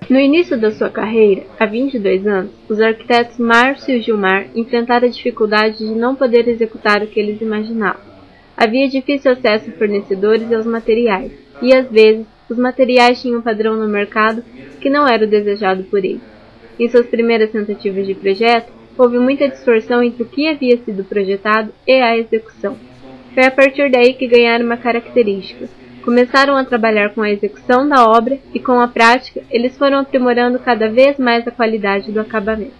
No início da sua carreira, há 22 anos, os arquitetos Márcio e Gilmar enfrentaram a dificuldade de não poder executar o que eles imaginavam. Havia difícil acesso a fornecedores e aos materiais, e às vezes, os materiais tinham um padrão no mercado que não era o desejado por eles. Em suas primeiras tentativas de projeto, houve muita distorção entre o que havia sido projetado e a execução. Foi a partir daí que ganharam uma característica. Começaram a trabalhar com a execução da obra e, com a prática, eles foram aprimorando cada vez mais a qualidade do acabamento.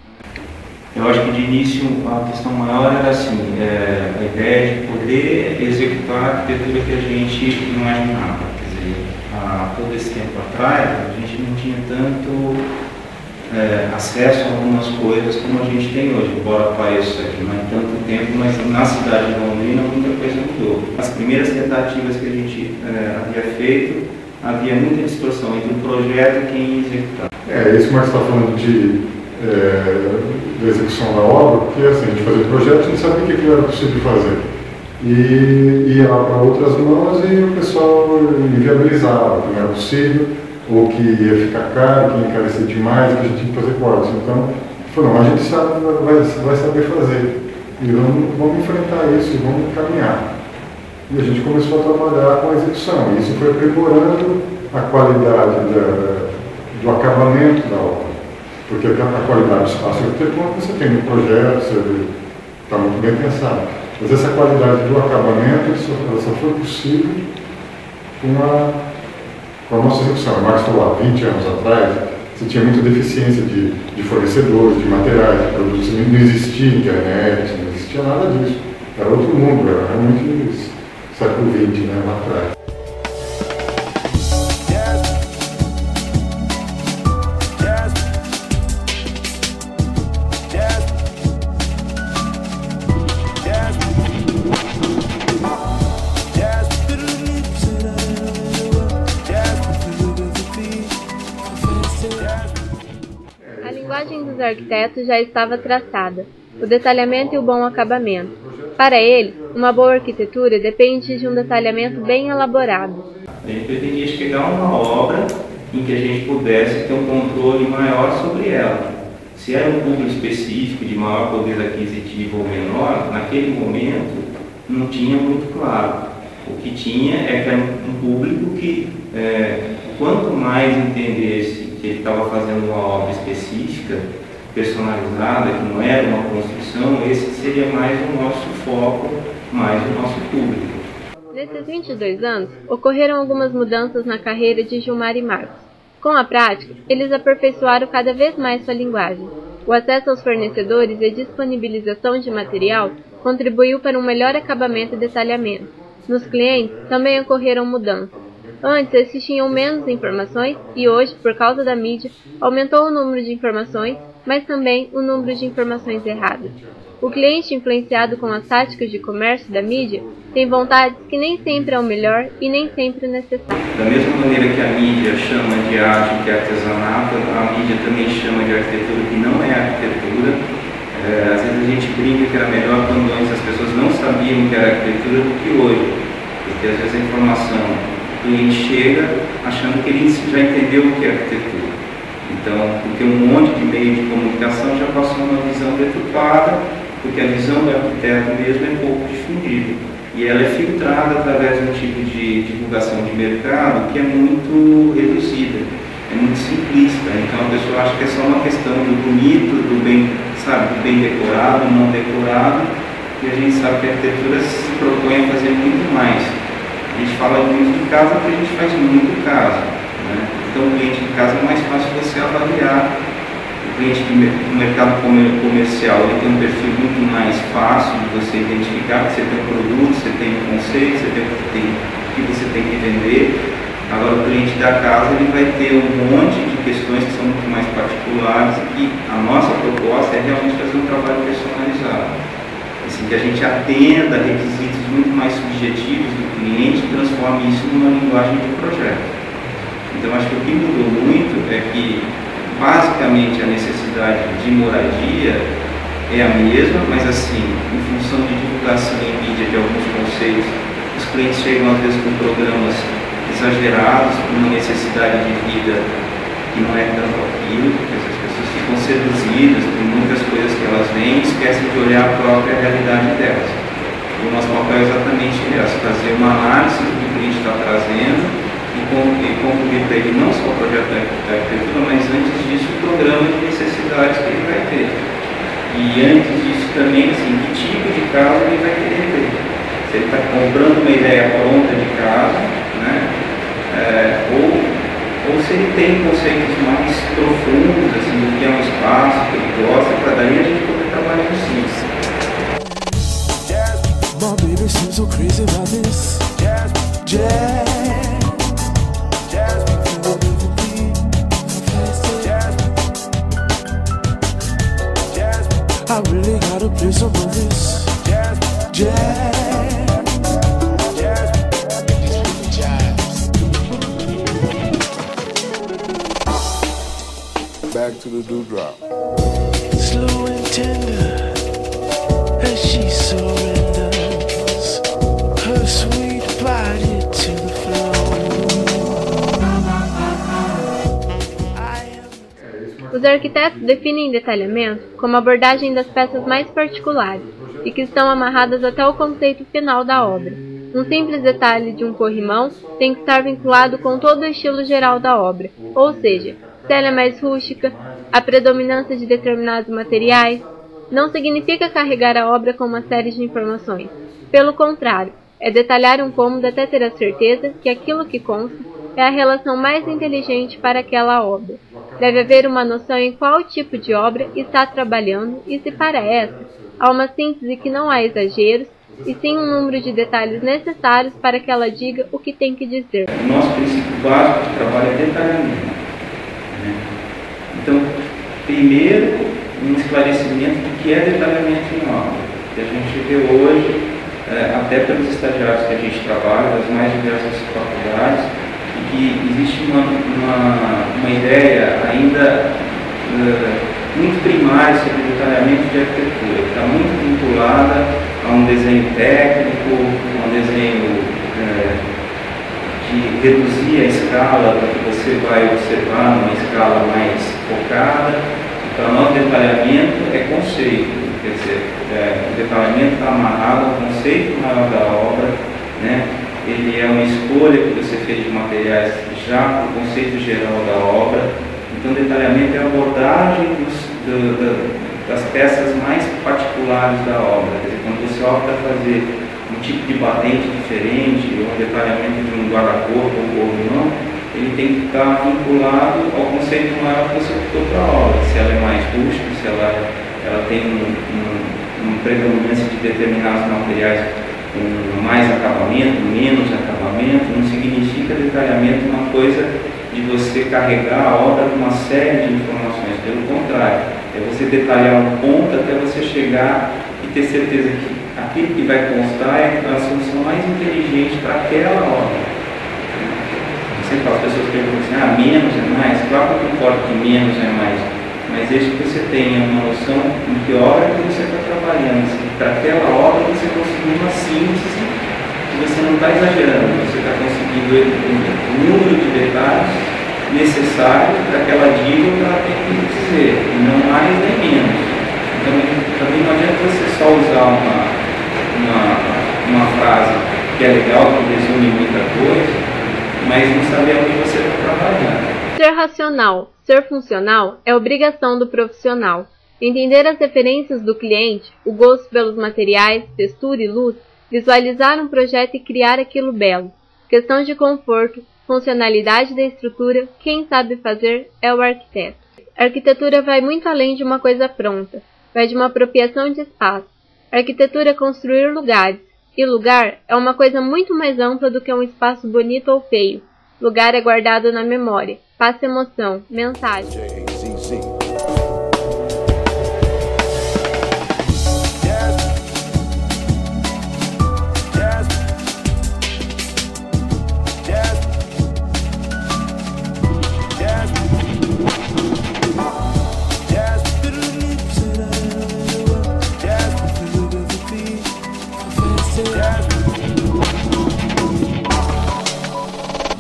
Eu acho que de início a questão maior era assim, a ideia de poder executar a arquitetura que a gente não imaginava. Quer dizer, há todo esse tempo atrás, a gente não tinha tanto acesso a algumas coisas como a gente tem hoje, embora pareça que não é tanto tempo, mas na cidade de Londrina muita coisa mudou. As primeiras tentativas que a gente havia feito, havia muita distorção entre o projeto e quem ia executar. Isso que o Marcos está falando da execução da obra, porque assim, a gente fazia o projeto e a gente sabia o que era possível fazer. E ia lá para outras mãos e o pessoal inviabilizava, que não era possível, ou que ia ficar caro, que ia encarecer demais, que a gente tinha que fazer cortes. Então, falou, a gente sabe, vai saber fazer. E vamos enfrentar isso e vamos caminhar. E a gente começou a trabalhar com a execução. E isso foi aprimorando a qualidade do acabamento da obra. Porque a qualidade do espaço arquitetônico você tem no projeto, você está muito bem pensado. Mas essa qualidade do acabamento ela só foi possível com a nossa execução. O Marcos falou, há 20 anos atrás, você tinha muita deficiência de fornecedores, de materiais, de produtos. Não existia internet, não existia nada disso. Era outro mundo, era realmente século XX, né, lá atrás. A linguagem dos arquitetos já estava traçada, o detalhamento e o bom acabamento. Para eles, uma boa arquitetura depende de um detalhamento bem elaborado. A gente pretendia chegar a uma obra em que a gente pudesse ter um controle maior sobre ela. Se era um público específico de maior poder aquisitivo ou menor, naquele momento não tinha muito claro. O que tinha é que era um público que, quanto mais entendesse que ele estava fazendo uma obra específica, personalizada, que não era uma construção, esse seria mais o nosso foco, mais o nosso público. Nesses 22 anos, ocorreram algumas mudanças na carreira de Gilmar e Marcos. Com a prática, eles aperfeiçoaram cada vez mais sua linguagem. O acesso aos fornecedores e a disponibilização de material contribuiu para um melhor acabamento e detalhamento. Nos clientes, também ocorreram mudanças. Antes, esses tinham menos informações e hoje, por causa da mídia, aumentou o número de informações, mas também o número de informações erradas. O cliente, influenciado com as táticas de comércio da mídia, tem vontades que nem sempre é o melhor e nem sempre o necessário. Da mesma maneira que a mídia chama de arte, que é artesanato, a mídia também chama de arquitetura, que não é arquitetura. Às vezes a gente brinca que era melhor quando antes as pessoas não sabiam que era arquitetura do que hoje, porque às vezes a informação, o cliente chega achando que ele já entendeu o que é arquitetura. Então, porque um monte de meio de comunicação já passou uma visão deturpada, porque a visão do arquiteto mesmo é pouco difundida. E ela é filtrada através de um tipo de divulgação de mercado que é muito reduzida, é muito simplista. Então a pessoa acha que é só uma questão do bonito, do bem, sabe, do bem decorado, não decorado, e a gente sabe que a arquitetura se propõe a fazer muito mais. A gente fala muito de casa porque a gente faz muito casa, né? Então o cliente de casa é mais fácil você avaliar. O cliente do mercado comercial ele tem um perfil muito mais fácil de você identificar, porque você tem um produto, você tem um conceito, você tem o que você tem que vender. Agora o cliente da casa ele vai ter um monte de questões que são muito mais particulares e a nossa proposta é realmente fazer um trabalho personalizado. Assim, que a gente atenda requisitos muito mais subjetivos do cliente e transforme isso numa linguagem de projeto. Então acho que o que mudou muito é que basicamente a necessidade de moradia é a mesma, mas assim, em função de divulgação em mídia de alguns conceitos, os clientes chegam às vezes com programas exagerados, por uma necessidade de vida que não é tanto aquilo, porque as pessoas ficam seduzidas por muitas coisas que elas veem e esquecem de olhar a própria realidade delas. O nosso papel é exatamente esse, fazer uma análise do que o cliente está trazendo e concluir para ele não só o projeto da arquitetura, mas antes disso o programa de necessidades que ele vai ter. E antes disso também, assim, que tipo de casa ele vai querer ter. Se ele está comprando uma ideia pronta de casa, né, ou se ele tem conceitos mais profundos, assim, do que é um espaço que ele gosta, para daí a gente poder trabalhar em cima. My baby seems so crazy about this jazz. I really gotta play some of this jazz. Back to the dewdrop. Slow and tender as she surrenders her sweet body to the floor. Os arquitetos definem detalhamento como abordagem das peças mais particulares e que estão amarradas até o conceito final da obra. Um simples detalhe de um corrimão tem que estar vinculado com todo o estilo geral da obra, ou seja, se ela é mais rústica, a predominância de determinados materiais, não significa carregar a obra com uma série de informações. Pelo contrário, é detalhar um cômodo até ter a certeza que aquilo que consta é a relação mais inteligente para aquela obra. Deve haver uma noção em qual tipo de obra está trabalhando e se para essa, há uma síntese que não há exageros, e sim um número de detalhes necessários para que ela diga o que tem que dizer. O nosso princípio básico de trabalho é detalhamento. Então, primeiro, um esclarecimento do que é detalhamento em obra, que a gente vê hoje, até pelos estagiários que a gente trabalha, das mais diversas faculdades, e que existe uma ideia ainda muito primária sobre o detalhamento de arquitetura, que está muito vinculada a um desenho técnico, a um desenho de reduzir a escala do que você vai observar numa escala mais focada. Para nós, detalhamento é conceito, quer dizer, o detalhamento está amarrado ao conceito maior da obra, né? Ele é uma escolha que você fez de materiais já para o conceito geral da obra. Então, detalhamento é a abordagem das peças mais particulares da obra. Quer dizer, quando você opta para fazer um tipo de batente diferente, ou um detalhamento de um guarda-corpo ou não, ele tem que estar vinculado ao conceito maior que você optou para a obra. Se ela é mais rústica, se ela tem uma predominância de determinados materiais com mais acabamento, menos acabamento, não significa detalhamento uma coisa de você carregar a obra com uma série de informações. Pelo contrário, é você detalhar um ponto até você chegar e ter certeza que aquilo que vai constar é a solução mais inteligente para aquela obra. Sempre as pessoas perguntam assim, menos é mais? Claro que eu concordo que menos é mais, mas desde que você tenha uma noção de que obra que você está trabalhando, assim, para aquela obra você conseguir uma síntese, que você não está exagerando, você está conseguindo o número de detalhes necessários para que ela diga o que ela tem que dizer, e não mais nem menos. Então, também não adianta você só usar uma frase que é legal, que resume muita coisa, mas não saber onde você está trabalhando. Ser racional, ser funcional é obrigação do profissional. Entender as referências do cliente, o gosto pelos materiais, textura e luz, visualizar um projeto e criar aquilo belo. Questão de conforto, funcionalidade da estrutura, quem sabe fazer é o arquiteto. A arquitetura vai muito além de uma coisa pronta, vai de uma apropriação de espaço. A arquitetura é construir lugares, e lugar é uma coisa muito mais ampla do que um espaço bonito ou feio. Lugar é guardado na memória, passa emoção, mensagem.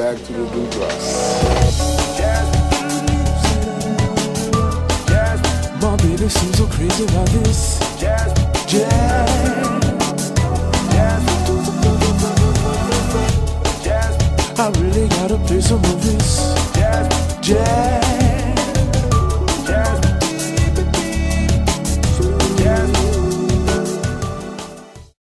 back to the bluegrass. My baby seems so crazy about this jazz. I really gotta play some of this jazz.